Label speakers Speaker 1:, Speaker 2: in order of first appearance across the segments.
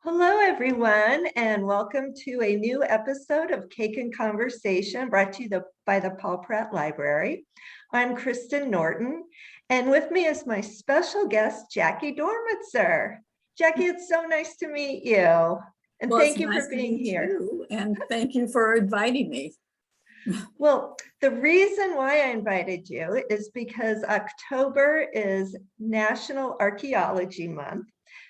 Speaker 1: Hello, everyone, and welcome to a new episode of Cake and Conversation brought to you by the Paul Pratt Library. I'm Kristen Norton, and with me is my special guest, Jackie Dormitzer. Jackie, it's so nice to meet you, and thank you for being here.
Speaker 2: And thank you for inviting me.
Speaker 1: Well, the reason why I invited you is because October is National Archaeology Month.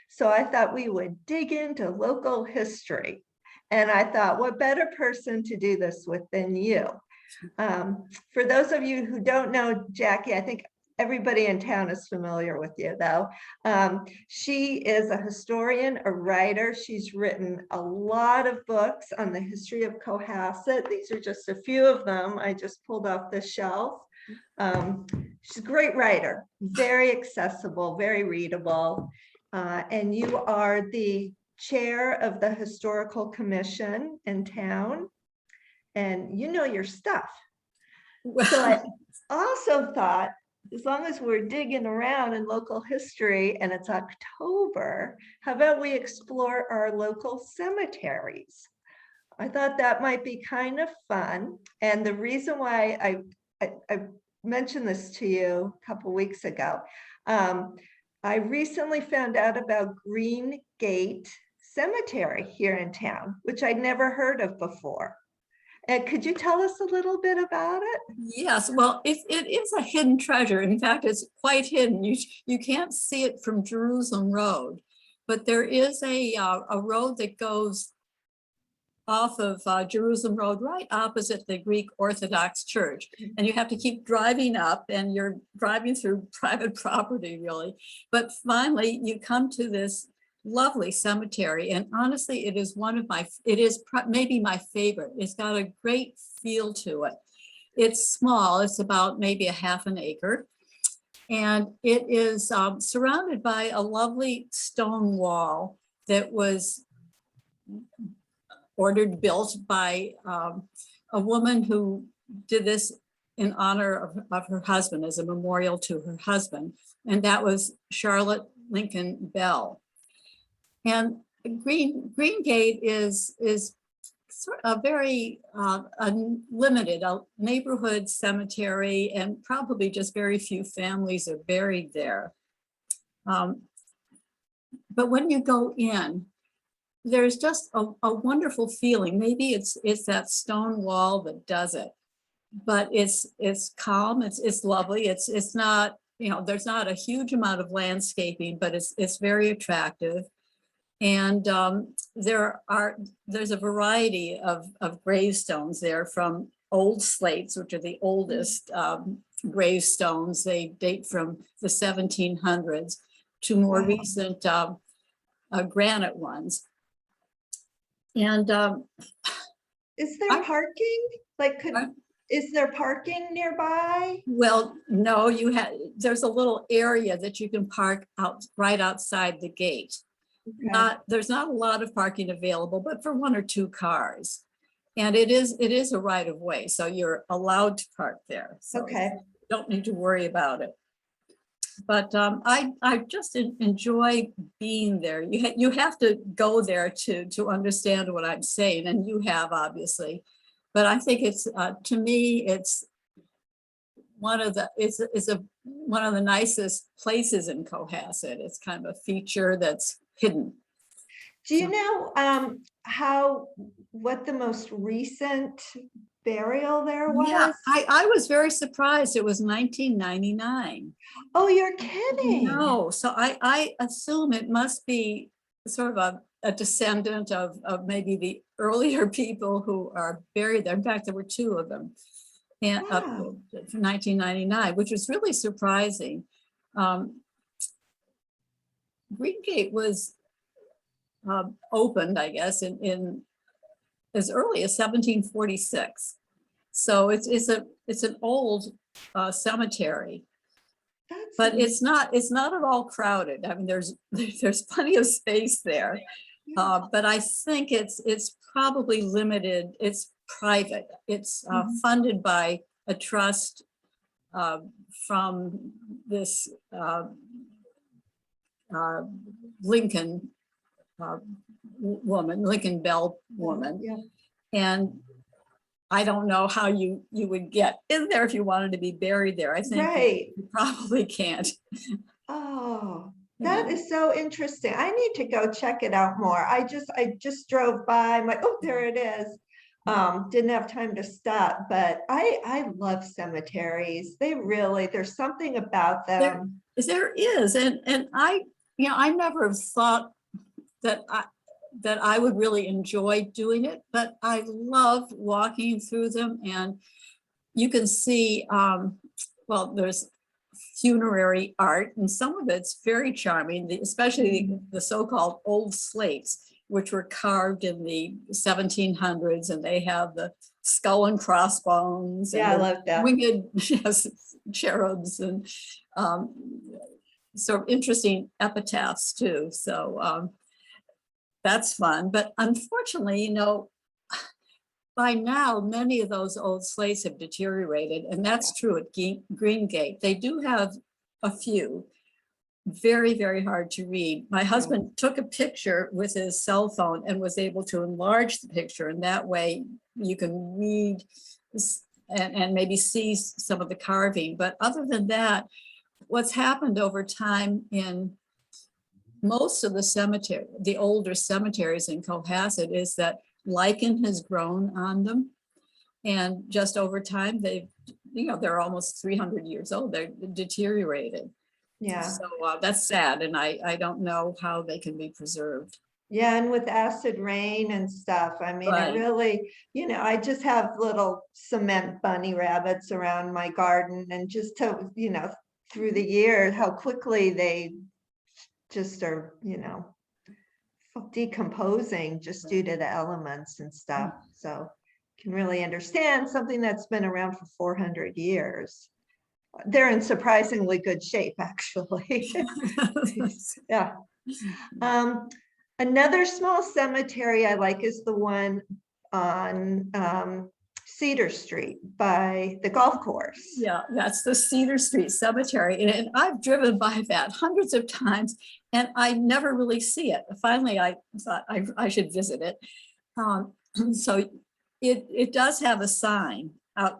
Speaker 1: So I thought we would dig into local history. And I thought, what better person to do this with than you? For those of you who don't know Jackie, I think everybody in town is familiar with you, though. She is a historian, a writer. She's written a lot of books on the history of Cohasset. These are just a few of them I just pulled off the shelf. She's a great writer, very accessible, very readable. And you are the chair of the Historical Commission in town, and you know your stuff. Well, so I also thought, as long as we're digging around in local history and it's October, how about we explore our local cemeteries? I thought that might be kind of fun. And the reason why I mentioned this to you a couple weeks ago, I recently found out about Green Gate Cemetery here in town, which I'd never heard of before. And could you tell us a little bit about it?
Speaker 2: Yes, well, it is a hidden treasure. In fact, it's quite hidden. You can't see it from Jerusalem Road, but there is a road that goes off of Jerusalem Road, right opposite the Greek Orthodox Church. And you have to keep driving up, and you're driving through private property, really. But finally, you come to this lovely cemetery. And honestly, it is maybe my favorite. It's got a great feel to it. It's small. It's about maybe a half an acre. And it is surrounded by a lovely stone wall that was built by a woman who did this in honor of her husband, as a memorial to her husband. And that was Charlotte Lincoln Bell. And Green Gate is sort of a very limited neighborhood cemetery, and probably just very few families are buried there. But when you go in, there's just a wonderful feeling. Maybe it's that stone wall that does it, but it's calm. It's lovely. It's not, there's not a huge amount of landscaping, but it's very attractive. And there's a variety of gravestones there, from old slates, which are the oldest gravestones. They date from the 1700s, to more recent granite ones. And
Speaker 1: is there parking? Is there parking nearby?
Speaker 2: Well, no, there's a little area that you can park right outside the gate. Okay. There's not a lot of parking available, but for one or two cars. And it is a right of way, so you're allowed to park there. So okay. You don't need to worry about it. But I just enjoy being there. You have to go there to understand what I'm saying, and you have, obviously. But I think it's to me, it's one of the nicest places in Cohasset. It's kind of a feature that's hidden.
Speaker 1: Do you know what the most recent burial there was?
Speaker 2: Yeah, I was very surprised. It was 1999.
Speaker 1: Oh, you're kidding.
Speaker 2: No, so I assume it must be sort of a descendant of maybe the earlier people who are buried there. In fact, there were two of them, and wow. Up to 1999, which was really surprising. Green Gate was opened, I guess, in as early as 1746. So it's an old cemetery, but it's not at all crowded. I mean, there's plenty of space there, but I think it's probably limited. It's private. It's funded by a trust from this Lincoln woman, Lincoln Bell woman.
Speaker 1: Yeah.
Speaker 2: And I don't know how you would get in there if you wanted to be buried there. I think
Speaker 1: Right.
Speaker 2: you probably can't.
Speaker 1: Oh,
Speaker 2: Yeah.
Speaker 1: that is so interesting. I need to go check it out more. I just drove by. My oh, there it is. Didn't have time to stop, but I love cemeteries. They really, there's something about them.
Speaker 2: There is, and I never thought that I would really enjoy doing it, but I love walking through them, and you can see, well, there's funerary art, and some of it's very charming, especially the so-called old slates, which were carved in the 1700s, and they have the skull and crossbones and
Speaker 1: Yeah, I love that.
Speaker 2: winged yes, cherubs and sort of interesting epitaphs too. So that's fun. But unfortunately, by now, many of those old slates have deteriorated, and that's true at Greengate. They do have a few, very, very hard to read. My husband took a picture with his cell phone and was able to enlarge the picture, and that way you can read and maybe see some of the carving. But other than that, what's happened over time in most of the older cemeteries in Cohasset, is that lichen has grown on them. And just over time, they're almost 300 years old. They're deteriorated.
Speaker 1: Yeah.
Speaker 2: So that's sad. And I don't know how they can be preserved.
Speaker 1: Yeah, and with acid rain and stuff, I mean, it
Speaker 2: Right.
Speaker 1: really, I just have little cement bunny rabbits around my garden, and just to, through the year, how quickly they just are, decomposing just due to the elements and stuff. So can really understand something that's been around for 400 years. They're in surprisingly good shape, actually. Yeah. Another small cemetery I like is the one on Cedar Street by the golf course.
Speaker 2: Yeah, that's the Cedar Street Cemetery. And I've driven by that hundreds of times, and I never really see it. Finally, I thought I should visit it. So it does have a sign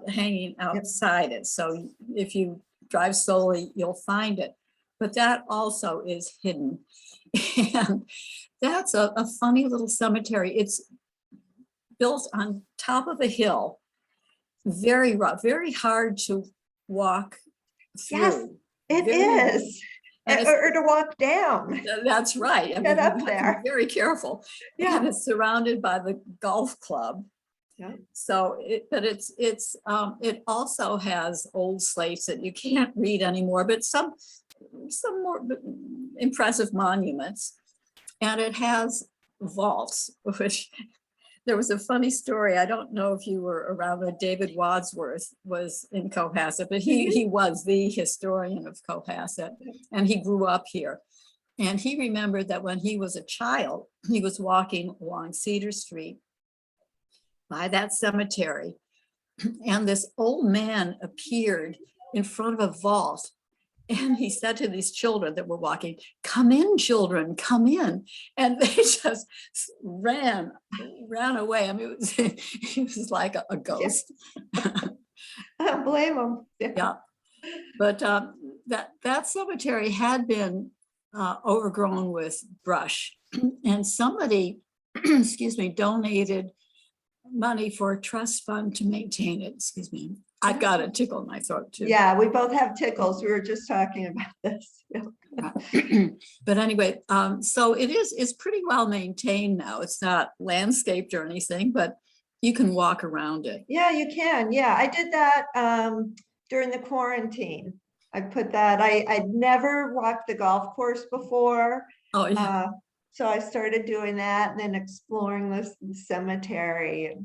Speaker 2: hanging outside it. So if you drive slowly, you'll find it. But that also is hidden. And that's a funny little cemetery. It's built on top of a hill, very rough, very hard to walk through.
Speaker 1: Yes, it is. Or to walk down.
Speaker 2: That's right. I mean,
Speaker 1: Get up
Speaker 2: you have to
Speaker 1: there.
Speaker 2: be very careful.
Speaker 1: Yeah.
Speaker 2: And it's surrounded by the golf club.
Speaker 1: Yeah.
Speaker 2: So it also has old slates that you can't read anymore, but some more impressive monuments. And it has vaults, which there was a funny story. I don't know if you were around when David Wadsworth was in Cohasset, but he was the historian of Cohasset, and he grew up here. And he remembered that when he was a child, he was walking along Cedar Street by that cemetery, and this old man appeared in front of a vault. And he said to these children that were walking, "Come in, children, come in." And they just ran away. I mean, it was like a ghost.
Speaker 1: I don't blame them.
Speaker 2: Yeah. But that cemetery had been overgrown with brush. And somebody, excuse me, donated money for a trust fund to maintain it. Excuse me. I've got a tickle in my throat too.
Speaker 1: Yeah, we both have tickles. We were just talking about this.
Speaker 2: But anyway, so it's pretty well maintained now. It's not landscaped or anything, but you can walk around it.
Speaker 1: Yeah, you can. Yeah, I did that during the quarantine. I put that, I'd never walked the golf course before.
Speaker 2: Oh, yeah.
Speaker 1: So I started doing that and then exploring this cemetery.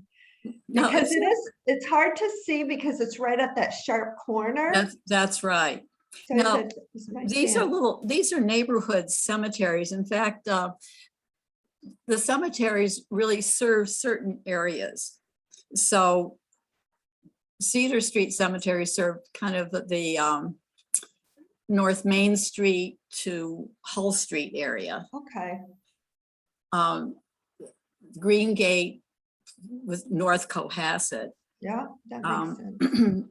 Speaker 2: No,
Speaker 1: Because it's hard to see because it's right at that sharp corner.
Speaker 2: That's right.
Speaker 1: So
Speaker 2: Now,
Speaker 1: these
Speaker 2: these are neighborhood cemeteries. In fact, the cemeteries really serve certain areas. So Cedar Street Cemetery served kind of the North Main Street to Hull Street area.
Speaker 1: Okay.
Speaker 2: Green Gate with North Cohasset.
Speaker 1: Yeah, that makes sense.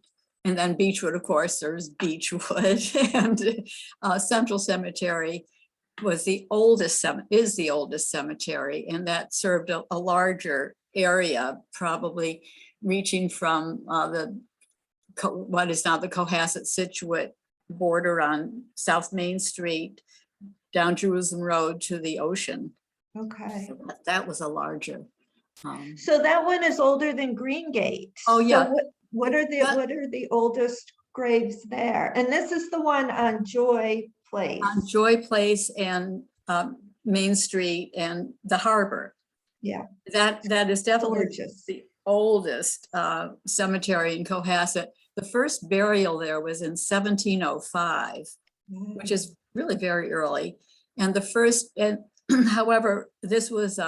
Speaker 2: And then Beechwood, of course, there's Beechwood, and Central Cemetery was the oldest, is the oldest cemetery, and that served a larger area, probably reaching from what is now the Cohasset Scituate border on South Main Street, down Jerusalem Road to the ocean.
Speaker 1: Okay.
Speaker 2: So that was a larger.
Speaker 1: So that one is older than Green Gate.
Speaker 2: Oh, yeah.
Speaker 1: So what are the oldest graves there? And this is the one on Joy Place.
Speaker 2: On Joy Place and Main Street and the harbor.
Speaker 1: Yeah.
Speaker 2: That is definitely
Speaker 1: Gorgeous.
Speaker 2: the oldest cemetery in Cohasset. The first burial there was in 1705, which is really very early. And the first, and however, this was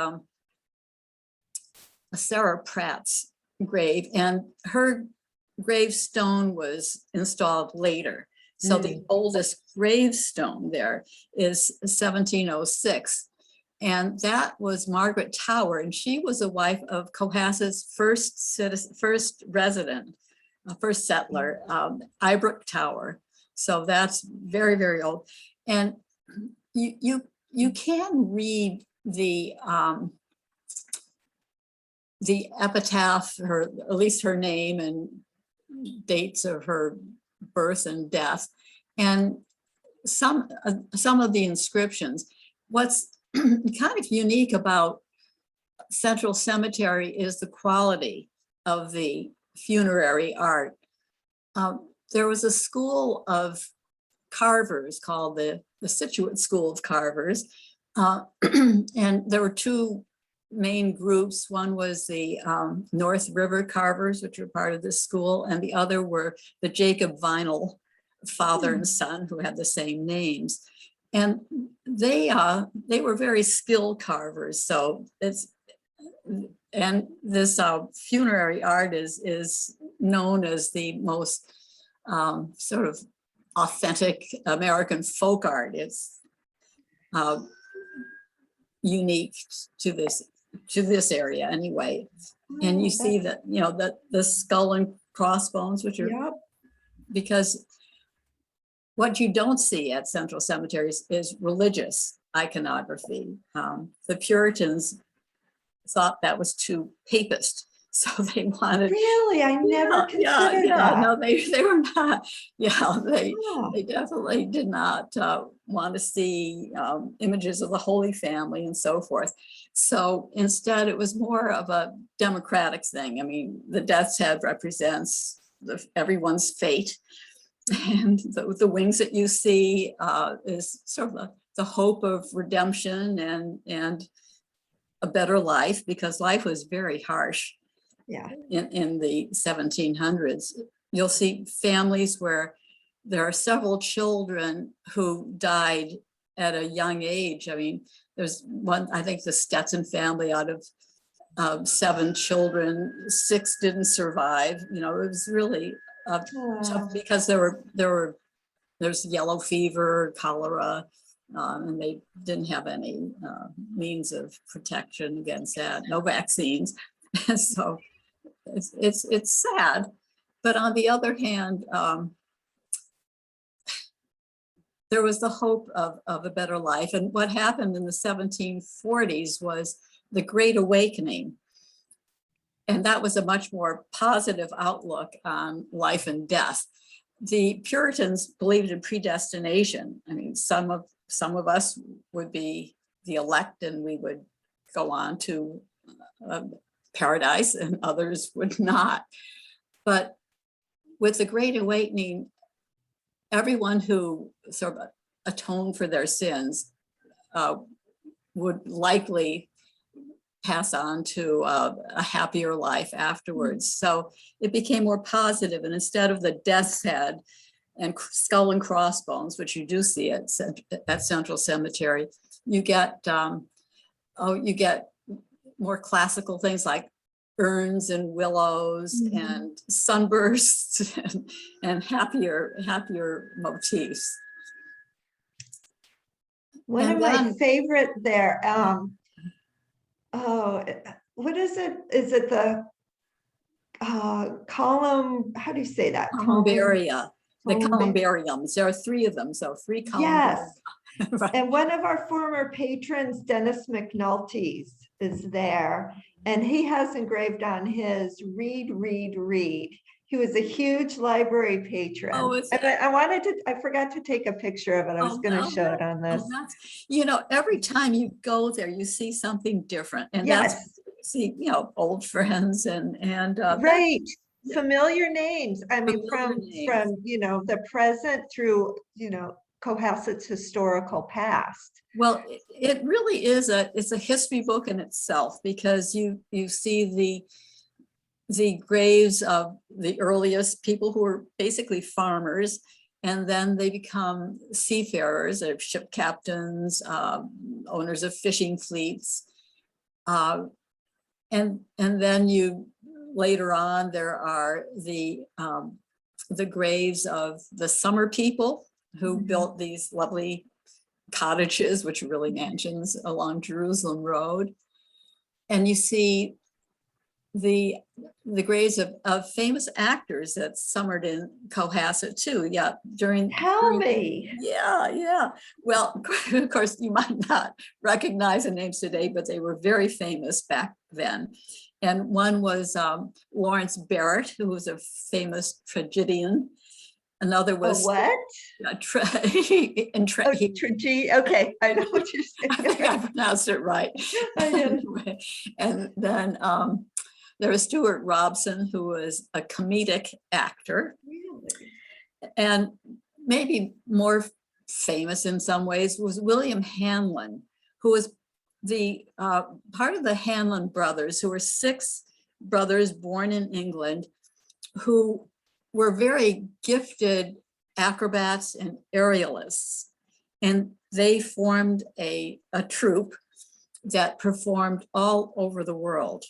Speaker 2: Sarah Pratt's grave, and her gravestone was installed later. So the oldest gravestone there is 1706. And that was Margaret Tower, and she was a wife of Cohasset's first resident, first settler, Ibrook Tower. So that's very, very old. And you can read the epitaph, at least her name and dates of her birth and death, and some of the inscriptions. What's kind of unique about Central Cemetery is the quality of the funerary art. There was a school of carvers called the Scituate School of Carvers, and there were two main groups. One was the North River carvers, which were part of this school, and the other were the Jacob Vinyl father and son, who had the same names. And they were very skilled carvers. So this funerary art is known as the most sort of authentic American folk art. It's unique to this area anyway. And you see that, that the skull and crossbones, which are, because what you don't see at Central Cemeteries is religious iconography. The Puritans thought that was too papist, so they wanted.
Speaker 1: Really, I never considered that.
Speaker 2: No, they were not. Yeah, they definitely did not want to see images of the Holy Family and so forth. So instead, it was more of a democratic thing. I mean, the death's head represents everyone's fate. And the wings that you see is sort of the hope of redemption and a better life, because life was very harsh in the 1700s. You'll see families where there are several children who died at a young age. I mean, there's one, I think the Stetson family, out of 7 children, 6 didn't survive. It was really tough, because there's yellow fever, cholera, and they didn't have any means of protection against that, no vaccines. So it's sad. But on the other hand, there was the hope of a better life. And what happened in the 1740s was the Great Awakening. And that was a much more positive outlook on life and death. The Puritans believed in predestination. I mean, some of us would be the elect and we would go on to paradise, and others would not. But with the Great Awakening, everyone who sort of atoned for their sins would likely pass on to a happier life afterwards. So it became more positive, and instead of the death's head and skull and crossbones, which you do see at Central Cemetery, you get more classical things like urns and willows and sunbursts and happier motifs.
Speaker 1: One of my favorite there, Oh, what is it? Is it the column? How do you say that?
Speaker 2: Columbaria, the
Speaker 1: Columba-
Speaker 2: columbariums. There are three of them, so three columbariums.
Speaker 1: Yes.
Speaker 2: Right.
Speaker 1: And one of our former patrons, Dennis McNulty's, is there. And he has engraved on his read, read, read. He was a huge library patron.
Speaker 2: Oh, it's
Speaker 1: And I forgot to take a picture of it. I was going to show it on this.
Speaker 2: Every time you go there, you see something different, and
Speaker 1: Yes.
Speaker 2: that's see, old friends and
Speaker 1: Right. Familiar names. I mean,
Speaker 2: Familiar
Speaker 1: from,
Speaker 2: names.
Speaker 1: the present through, Cohasset's historical past.
Speaker 2: Well, it really is it's a history book in itself, because you see the graves of the earliest people who were basically farmers, and then they become seafarers, or ship captains, owners of fishing fleets. And then later on, there are the graves of the summer people who built these lovely cottages, which are really mansions, along Jerusalem Road. And you see the graves of famous actors that summered in Cohasset too. Yeah,
Speaker 1: Tell me.
Speaker 2: Yeah. Well, of course, you might not recognize the names today, but they were very famous back then. And one was Lawrence Barrett, who was a famous tragedian. Another was
Speaker 1: what?
Speaker 2: okay,
Speaker 1: I know what you're saying.
Speaker 2: I think I pronounced it right. Anyway, and then there was Stuart Robson, who was a comedic actor.
Speaker 1: Really?
Speaker 2: And maybe more famous in some ways was William Hanlon, who was the part of the Hanlon brothers, who were 6 brothers born in England, who were very gifted acrobats and aerialists. And they formed a troupe that performed all over the world.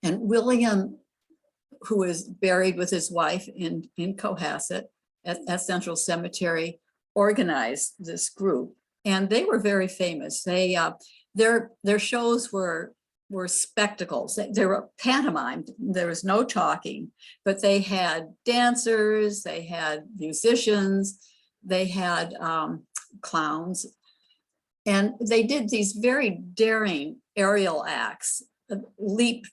Speaker 2: And William, who was buried with his wife in Cohasset at Central Cemetery, organized this group. And they were very famous. Their shows were spectacles. They were pantomime. There was no talking, but they had dancers, they had musicians, they had clowns. And they did these very daring aerial acts. Leap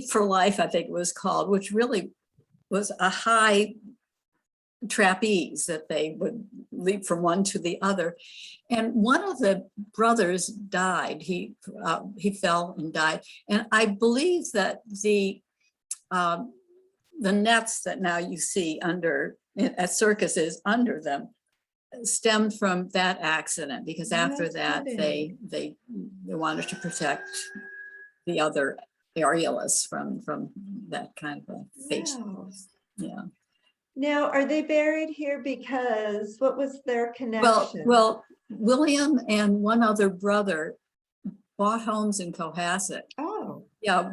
Speaker 2: for Life, I think it was called, which really was a high trapeze that they would leap from one to the other. And one of the brothers died. He fell and died. And I believe that the nets that now you see at circuses under them stemmed from that accident, because after that they wanted to protect the other aerialists from that kind of a fate.
Speaker 1: Wow.
Speaker 2: Yeah.
Speaker 1: Now, are they buried here because what was their connection?
Speaker 2: Well, William and one other brother bought homes in Cohasset.
Speaker 1: Oh.
Speaker 2: Yeah,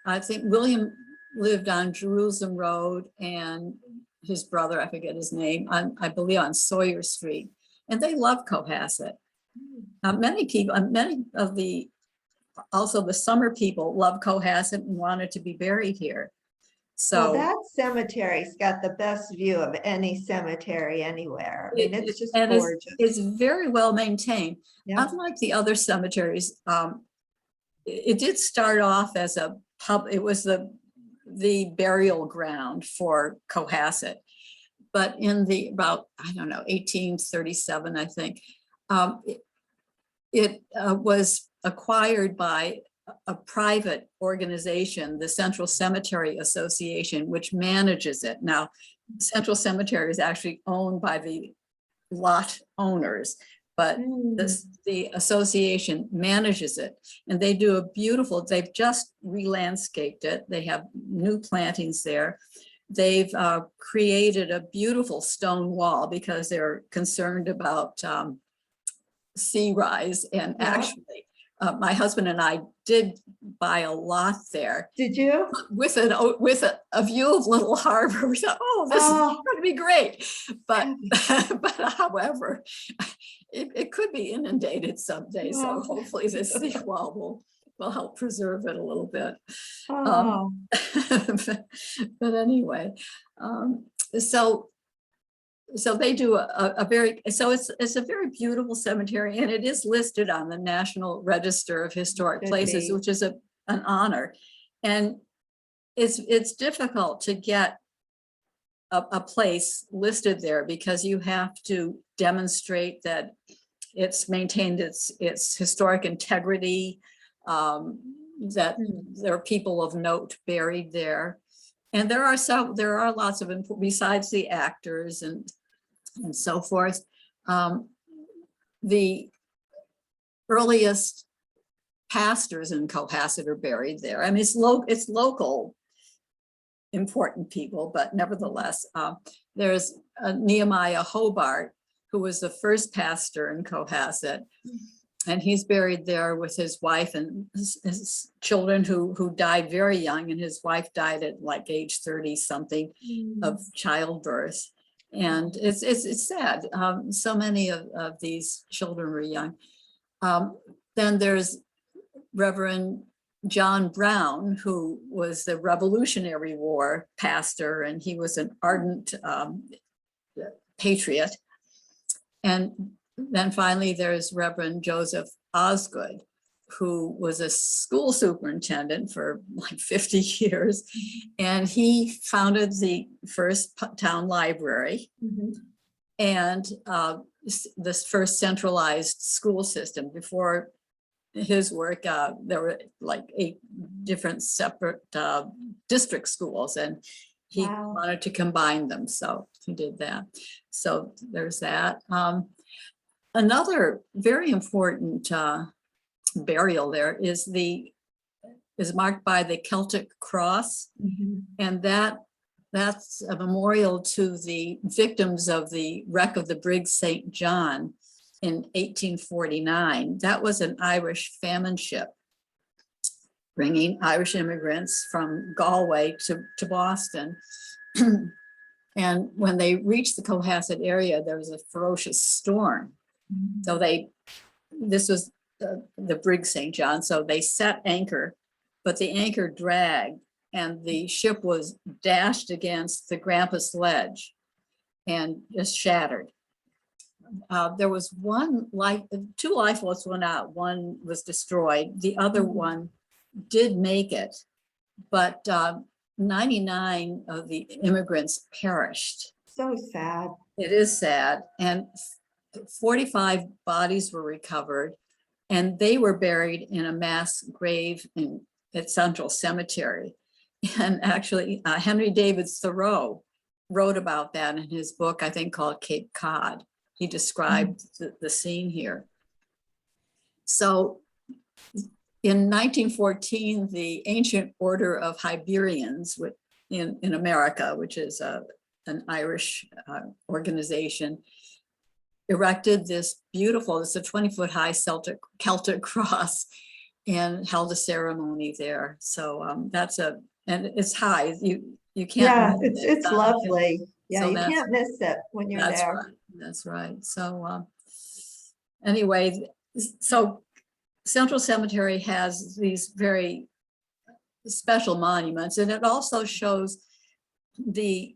Speaker 2: I think William lived on Jerusalem Road, and his brother, I forget his name, I believe on Sawyer Street. And they loved Cohasset. Many of also the summer people loved Cohasset and wanted to be buried here. So
Speaker 1: that cemetery's got the best view of any cemetery anywhere. I mean, it's just gorgeous.
Speaker 2: It's very well maintained.
Speaker 1: Yeah.
Speaker 2: Unlike the other cemeteries, it did start off as a pub. It was the burial ground for Cohasset. But in about 1837, I think, it was acquired by a private organization, the Central Cemetery Association, which manages it. Now, Central Cemetery is actually owned by the lot owners, but the association manages it. And they do they've just re-landscaped it. They have new plantings there. They've created a beautiful stone wall because they're concerned about sea rise. And actually, my husband and I did buy a lot there
Speaker 1: Did you?
Speaker 2: with a view of Little Harbor. We thought, oh, this is going to be great. But however, it could be inundated someday. So hopefully this seawall will help preserve it a little bit. But anyway, so they do it's a very beautiful cemetery, and it is listed on the National Register of Historic Places, which is an honor. And it's difficult to get a place listed there because you have to demonstrate that it's maintained its historic integrity, that there are people of note buried there. And there are lots of, besides the actors and so forth. The earliest pastors in Cohasset are buried there. I mean, it's local important people, but nevertheless, there's Nehemiah Hobart, who was the first pastor in Cohasset. And he's buried there with his wife and his children who died very young, and his wife died at like age 30 something of childbirth. And it's sad. So many of these children were young. Then there's Reverend John Brown, who was the Revolutionary War pastor, and he was an ardent patriot. And then finally, there's Reverend Joseph Osgood, who was a school superintendent for like 50 years. And he founded the first town library and this first centralized school system. Before his work, there were like 8 different separate district schools, and he wanted to combine them. So he did that. So there's that. Another very important burial there is marked by the Celtic cross, and that's a memorial to the victims of the wreck of the brig St. John in 1849. That was an Irish famine ship bringing Irish immigrants from Galway to Boston. And when they reached the Cohasset area, there was a ferocious storm. So this was the brig St. John. So they set anchor, but the anchor dragged and the ship was dashed against the Grampus Ledge and just shattered. There was 2 lifeboats went out. One was destroyed. The other one did make it, but 99 of the immigrants perished.
Speaker 1: So sad.
Speaker 2: It is sad. And 45 bodies were recovered, and they were buried in a mass grave at Central Cemetery. And actually, Henry David Thoreau wrote about that in his book, I think called Cape Cod. He described the scene here. So in 1914, the Ancient Order of Hibernians in America, which is an Irish organization, erected this beautiful, it's a 20-foot high Celtic cross, and held a ceremony there. So and it's high. You can't.
Speaker 1: Yeah, it's lovely. Yeah,
Speaker 2: so
Speaker 1: you can't miss it when you're there.
Speaker 2: Right, that's right. So anyway, so Central Cemetery has these very special monuments, and it also shows the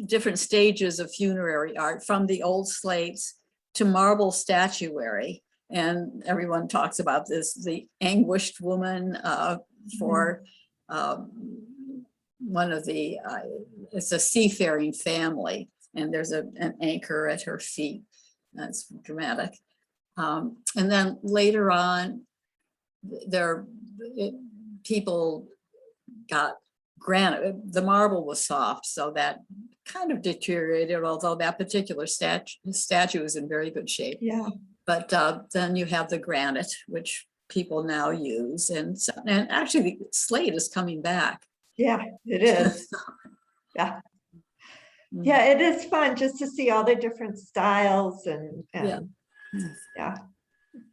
Speaker 2: different stages of funerary art, from the old slates to marble statuary. And everyone talks about this, the anguished woman for one of the, it's a seafaring family, and there's an anchor at her feet. That's dramatic. And then later on, people got granite. The marble was soft, so that kind of deteriorated, although that particular statue is in very good shape.
Speaker 1: Yeah.
Speaker 2: But then you have the granite, which people now use, and actually the slate is coming back.
Speaker 1: Yeah, it is. Yeah. Yeah, it is fun just to see all the different styles and yeah,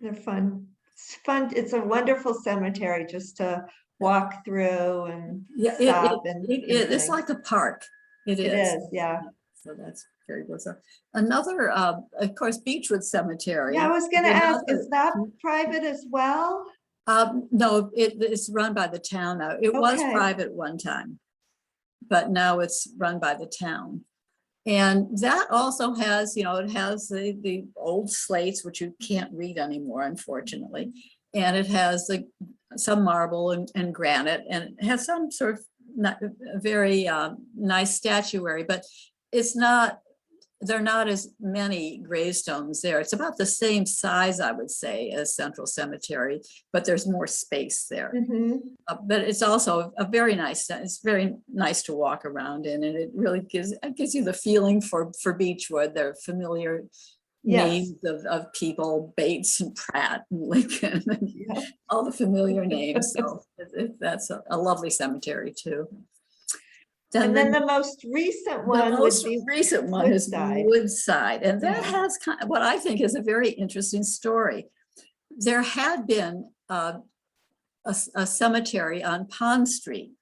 Speaker 1: they're fun. It's fun. It's a wonderful cemetery just to walk through and
Speaker 2: Yeah,
Speaker 1: stop and
Speaker 2: it's
Speaker 1: everything.
Speaker 2: like a park. It
Speaker 1: It
Speaker 2: is.
Speaker 1: is, yeah.
Speaker 2: So that's very good. So another, of course, Beechwood Cemetery.
Speaker 1: Yeah, I was gonna
Speaker 2: is
Speaker 1: ask,
Speaker 2: another-
Speaker 1: is that private as well?
Speaker 2: No, it's run by the town now. It was
Speaker 1: Okay.
Speaker 2: private one time, but now it's run by the town. And that also has, it has the old slates, which you can't read anymore, unfortunately. And it has some marble and granite, and it has some sort of very nice statuary, but there are not as many gravestones there. It's about the same size, I would say, as Central Cemetery, but there's more space there.
Speaker 1: Mhm.
Speaker 2: But it's also a very nice, it's very nice to walk around in, and it really gives you the feeling for Beechwood. They're familiar
Speaker 1: Yes.
Speaker 2: names of people, Bates and Pratt and Lincoln, and
Speaker 1: Yeah.
Speaker 2: all the familiar names. So that's a lovely cemetery too.
Speaker 1: And then the most recent one
Speaker 2: the
Speaker 1: would
Speaker 2: most
Speaker 1: be
Speaker 2: recent one is
Speaker 1: Woodside.
Speaker 2: Woodside, and that
Speaker 1: Yeah.
Speaker 2: has what I think is a very interesting story. There had been a cemetery on Pond Street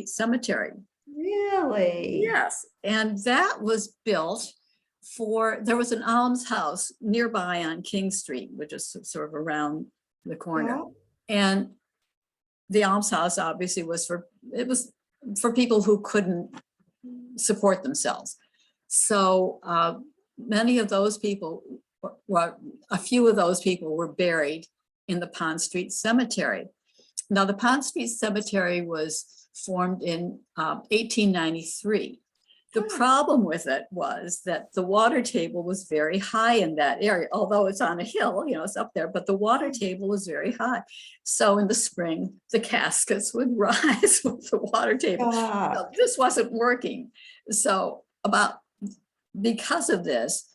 Speaker 2: Cemetery.
Speaker 1: Really?
Speaker 2: Yes, and that was built there was an almshouse nearby on King Street, which is sort of around the corner.
Speaker 1: Yeah.
Speaker 2: And the almshouse obviously was for people who couldn't support themselves. So many of those people, a few of those people were buried in the Pond Street Cemetery. Now, the Pond Street Cemetery was formed in 1893. The problem with it was that the water table was very high in that area, although it's on a hill, it's up there, but the water table was very high. So in the spring, the caskets would rise with the water table. So this wasn't working. So because of this,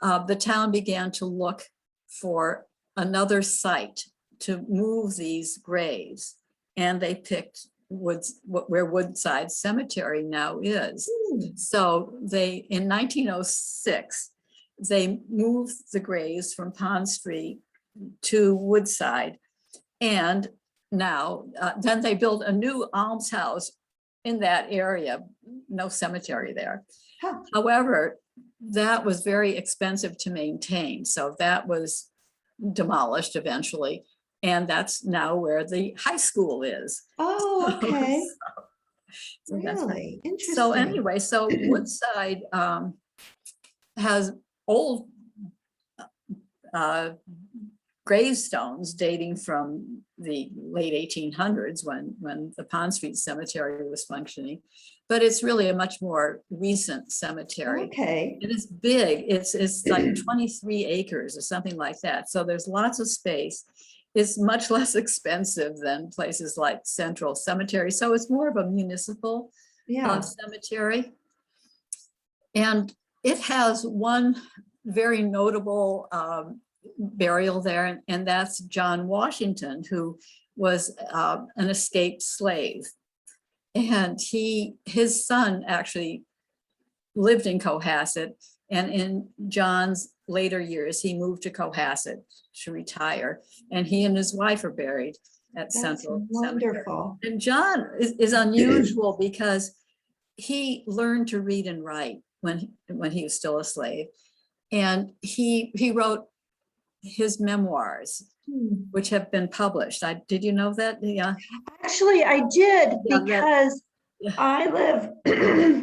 Speaker 2: the town began to look for another site to move these graves, and they picked where Woodside Cemetery now is. So in 1906, they moved the graves from Pond Street to Woodside, and now then they built a new almshouse in that area. No cemetery there.
Speaker 1: Huh.
Speaker 2: However, that was very expensive to maintain, so that was demolished eventually, and that's now where the high school is.
Speaker 1: Oh, okay.
Speaker 2: So that's
Speaker 1: Really interesting.
Speaker 2: So anyway, so Woodside has old gravestones dating from the late 1800s when the Pond Street Cemetery was functioning, but it's really a much more recent cemetery.
Speaker 1: Okay.
Speaker 2: It is big. It's like 23 acres or something like that. So there's lots of space. It's much less expensive than places like Central Cemetery. So it's more of a municipal cemetery. And it has one very notable burial there, and that's John Washington, who was an escaped slave. And his son actually lived in Cohasset, and in John's later years, he moved to Cohasset to retire, and he and his wife are buried at Central Cemetery. And John is unusual because he learned to read and write when he was still a slave, and he wrote his memoirs, which have been published. Did you know that? Yeah.
Speaker 1: Actually, I did, because I live,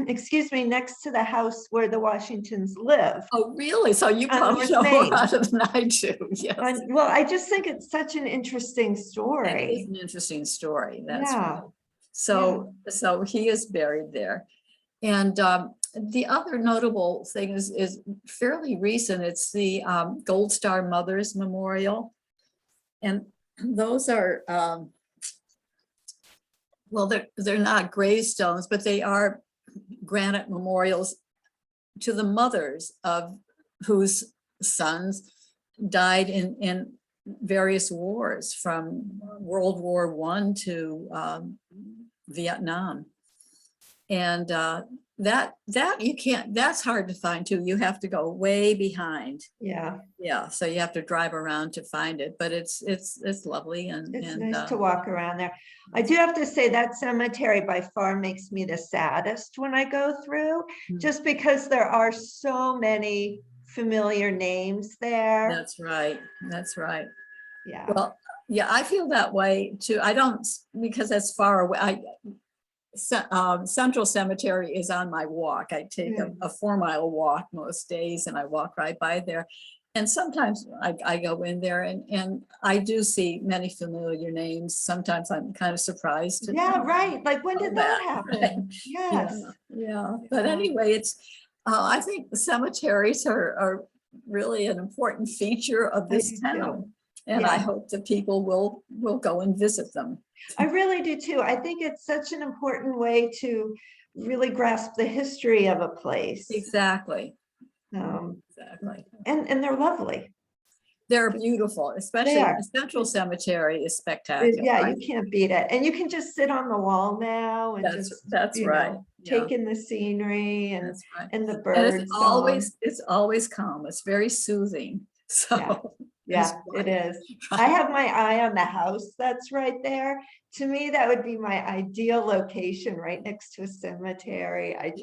Speaker 1: excuse me, next to the house where the Washingtons live.
Speaker 2: Oh, really? So you probably know more about it than I do. Yes.
Speaker 1: Well, I just think it's such an interesting story.
Speaker 2: It is an interesting story. That's right. So he is buried there. And the other notable thing is fairly recent. It's the Gold Star Mothers Memorial. And those are, well, they're not gravestones, but they are granite memorials to the mothers of whose sons died in various wars, from World War I to Vietnam. And that you can't, that's hard to find too. You have to go way behind.
Speaker 1: Yeah,
Speaker 2: Yeah, so you have to drive around to find it, but it's lovely and
Speaker 1: it's nice to walk around there. I do have to say that cemetery by far makes me the saddest when I go through, just because there are so many familiar names there.
Speaker 2: That's right. That's right.
Speaker 1: Yeah.
Speaker 2: Well, yeah, I feel that way too. I don't, because that's far away. Central Cemetery is on my walk. I take a 4-mile walk most days and I walk right by there. And sometimes I go in there and I do see many familiar names. Sometimes I'm kind of surprised.
Speaker 1: Yeah, right. Like, when did that happen?
Speaker 2: Right.
Speaker 1: Yes.
Speaker 2: Yeah. But anyway, it's, I think the cemeteries are really an important feature of this town. And I hope that people will go and visit them.
Speaker 1: I really do too. I think it's such an important way to really grasp the history of a place.
Speaker 2: Exactly.
Speaker 1: Exactly. And they're lovely.
Speaker 2: They're beautiful, especially the Central Cemetery is spectacular.
Speaker 1: Yeah, you can't beat it. And you can just sit on the wall now and
Speaker 2: that's right.
Speaker 1: Take in the scenery and and the
Speaker 2: And
Speaker 1: birds.
Speaker 2: it's always calm. It's very soothing. So
Speaker 1: yeah, it is. I have my eye on the house that's right there. To me, that would be my ideal location, right next to a cemetery. I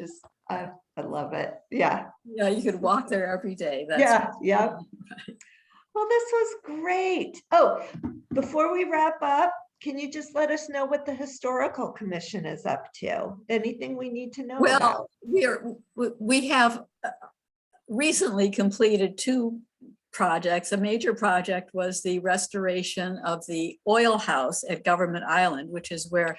Speaker 1: love it. Yeah.
Speaker 2: Yeah, you could walk there every day.
Speaker 1: Yeah. Well, this was great. Oh, before we wrap up, can you just let us know what the Historical Commission is up to? Anything we need to know about?
Speaker 2: We have recently completed 2 projects. A major project was the restoration of the oil house at Government Island, which is where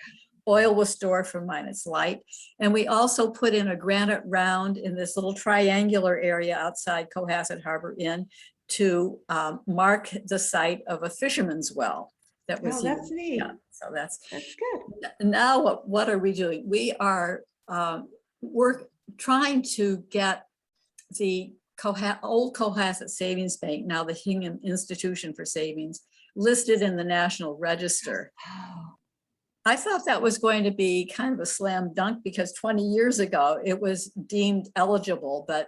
Speaker 2: oil was stored for Minus Light. And we also put in a granite round in this little triangular area outside Cohasset Harbor Inn to mark the site of a fisherman's well that was
Speaker 1: that's neat.
Speaker 2: Yeah, so that's
Speaker 1: good.
Speaker 2: Now what are we doing? We are we're trying to get the old Cohasset Savings Bank, now the Hingham Institution for Savings, listed in the National Register. I thought that was going to be kind of a slam dunk because 20 years ago it was deemed eligible, but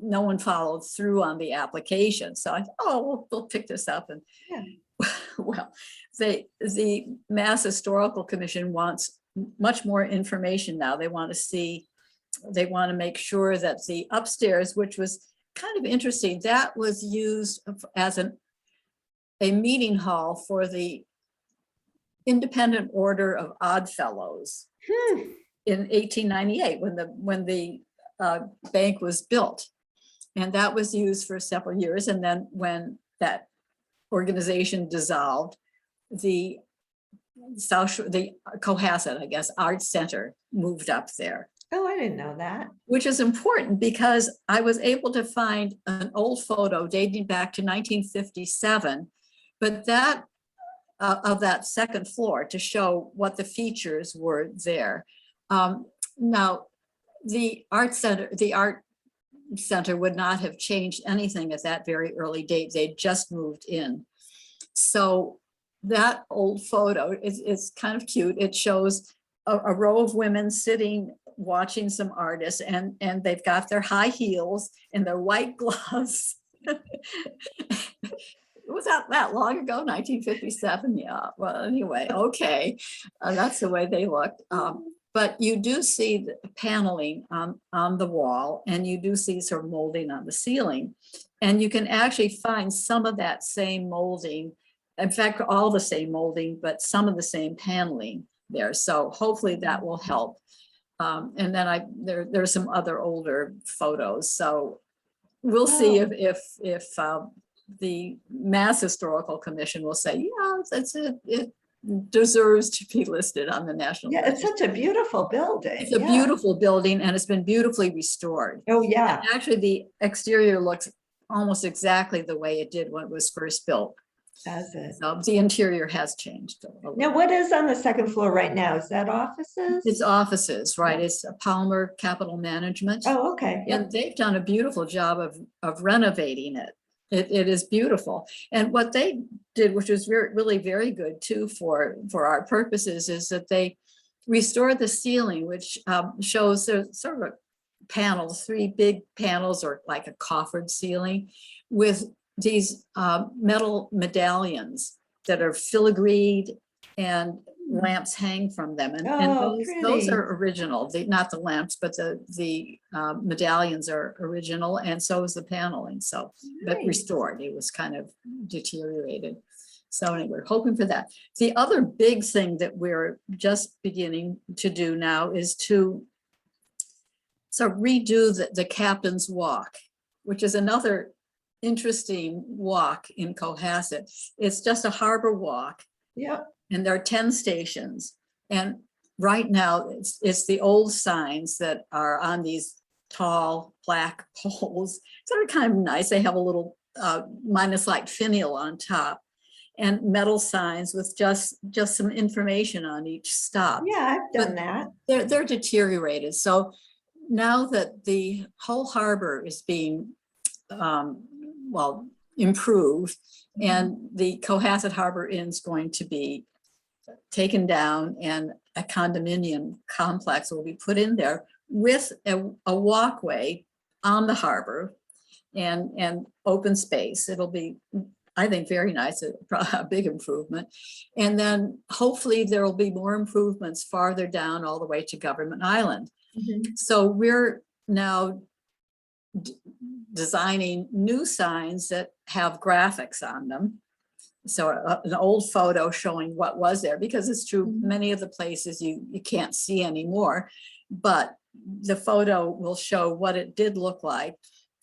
Speaker 2: no one followed through on the application. So I thought, oh, we'll pick this up. And well, the Mass Historical Commission wants much more information now. They want to make sure that the upstairs, which was kind of interesting, that was used as a meeting hall for the Independent Order of Odd Fellows in 1898 when the bank was built. And that was used for several years. And then when that organization dissolved, the Cohasset, I guess, Art Center moved up there.
Speaker 1: Oh, I didn't know that.
Speaker 2: Which is important because I was able to find an old photo dating back to 1957, but that of that second floor to show what the features were there. Now, the art center would not have changed anything at that very early date. They just moved in. So that old photo is kind of cute. It shows a row of women sitting watching some artists, and they've got their high heels and their white gloves. Was that long ago? 1957? Yeah. Well, anyway, okay. That's the way they looked. But you do see the paneling on the wall, and you do see sort of molding on the ceiling. And you can actually find some of that same molding, in fact, all the same molding, but some of the same paneling there. So hopefully that will help. And then there's some other older photos. So we'll see if the Mass Historical Commission will say, yeah, it deserves to be listed on the National Register.
Speaker 1: It's such a beautiful building.
Speaker 2: It's a beautiful building, and it's been beautifully restored.
Speaker 1: Oh, yeah.
Speaker 2: And actually, the exterior looks almost exactly the way it did when it was first built.
Speaker 1: Does it?
Speaker 2: So the interior has changed.
Speaker 1: Now, what is on the second floor right now? Is that offices?
Speaker 2: It's offices, right? It's Palmer Capital Management.
Speaker 1: Oh, okay.
Speaker 2: And they've done a beautiful job of renovating it. It is beautiful. And what they did, which was really very good too for our purposes, is that they restored the ceiling, which shows there's sort of panels, 3 big panels, or like a coffered ceiling, with these metal medallions that are filigreed, and lamps hang from them. And
Speaker 1: Oh,
Speaker 2: those
Speaker 1: pretty.
Speaker 2: are original, not the lamps, but the medallions are original, and so is the paneling. So, but
Speaker 1: Nice.
Speaker 2: restored, it was kind of deteriorated. So anyway, we're hoping for that. The other big thing that we're just beginning to do now is to redo the Captain's Walk, which is another interesting walk in Cohasset. It's just a harbor walk.
Speaker 1: Yep.
Speaker 2: And there are 10 stations. And right now it's the old signs that are on these tall black poles. So they're kind of nice. They have a little minus like finial on top, and metal signs with just some information on each stop.
Speaker 1: Yeah, I've done that.
Speaker 2: They're deteriorated. So now that the whole harbor is being improved, and the Cohasset Harbor Inn is going to be taken down, and a condominium complex will be put in there with a walkway on the harbor and open space. It'll be, I think, very nice, a big improvement. And then hopefully there will be more improvements farther down all the way to Government Island.
Speaker 1: Mhm.
Speaker 2: So we're now designing new signs that have graphics on them. So an old photo showing what was there, because it's true, many of the places you can't see anymore, but the photo will show what it did look like.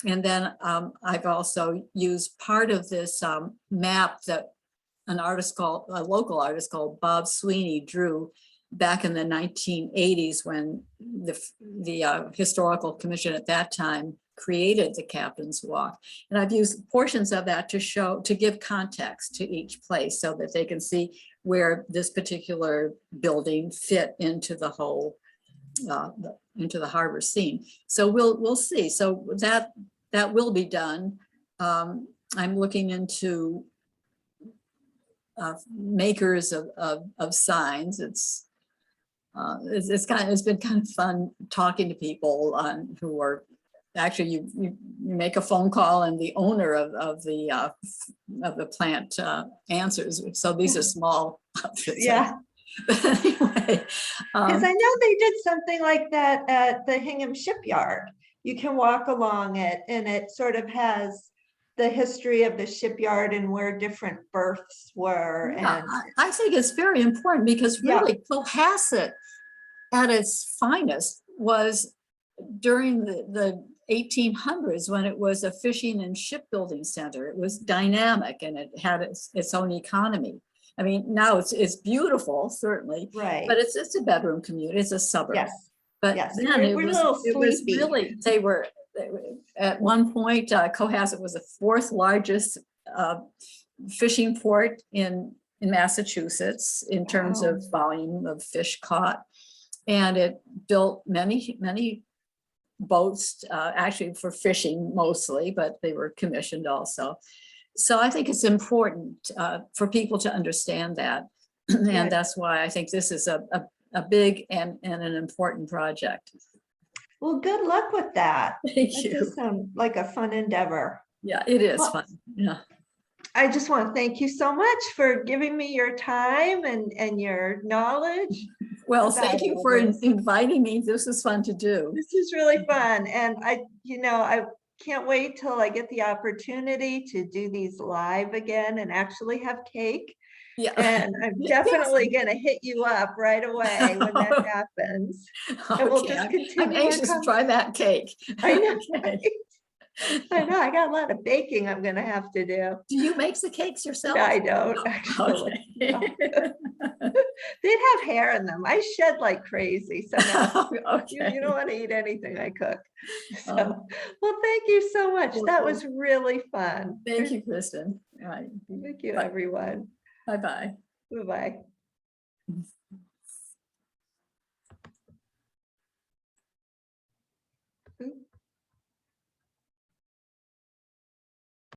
Speaker 2: And then I've also used part of this map that a local artist called Bob Sweeney drew back in the 1980s, when the Historical Commission at that time created the Captain's Walk. And I've used portions of that to give context to each place, so that they can see where this particular building fit into the whole, into the harbor scene. So we'll see. So that will be done. I'm looking into makers of signs. It's been kind of fun talking to people who are actually, you make a phone call and the owner of the plant answers. So these are small outfits.
Speaker 1: Yeah.
Speaker 2: But anyway,
Speaker 1: Because I know they did something like that at the Hingham Shipyard. You can walk along it, and it sort of has the history of the shipyard and where different berths were.
Speaker 2: yeah,
Speaker 1: And
Speaker 2: I think it's very important, because really Cohasset at its finest was during the 1800s, when it was a fishing and shipbuilding center. It was dynamic, and it had its own economy. I mean, now it's beautiful, certainly,
Speaker 1: right.
Speaker 2: but it's a bedroom community. It's a suburb.
Speaker 1: Yes.
Speaker 2: But
Speaker 1: Yes.
Speaker 2: then it was
Speaker 1: sleepy.
Speaker 2: really, they were at one point, Cohasset was the 4th largest fishing port in Massachusetts in terms of volume of fish caught. And it built many boats, actually for fishing mostly, but they were commissioned also. So I think it's important for people to understand that. And that's why I think this is a big and an important project.
Speaker 1: Well, good luck with that.
Speaker 2: Thank
Speaker 1: That
Speaker 2: you.
Speaker 1: does sound like a fun endeavor.
Speaker 2: Yeah, it is fun. Yeah.
Speaker 1: I just want to thank you so much for giving me your time and your knowledge.
Speaker 2: Well, thank you for inviting me. This is fun to do.
Speaker 1: This is really fun. And I can't wait till I get the opportunity to do these live again and actually have cake.
Speaker 2: Yeah.
Speaker 1: And I'm definitely going to hit you up right away when that happens. And we'll just continue.
Speaker 2: I'm anxious to try that cake.
Speaker 1: I know.
Speaker 2: Okay.
Speaker 1: I know. I got a lot of baking I'm going to have to do.
Speaker 2: Do you make the cakes yourself?
Speaker 1: No, I don't actually. No. They'd have hair in them. I shed like crazy. So no,
Speaker 2: okay.
Speaker 1: you don't want to eat anything I cook. So, well, thank you so much. That was really fun.
Speaker 2: Thank you, Kristen. All right.
Speaker 1: Thank you,
Speaker 2: Bye.
Speaker 1: everyone.
Speaker 2: Bye-bye.
Speaker 1: Bye-bye.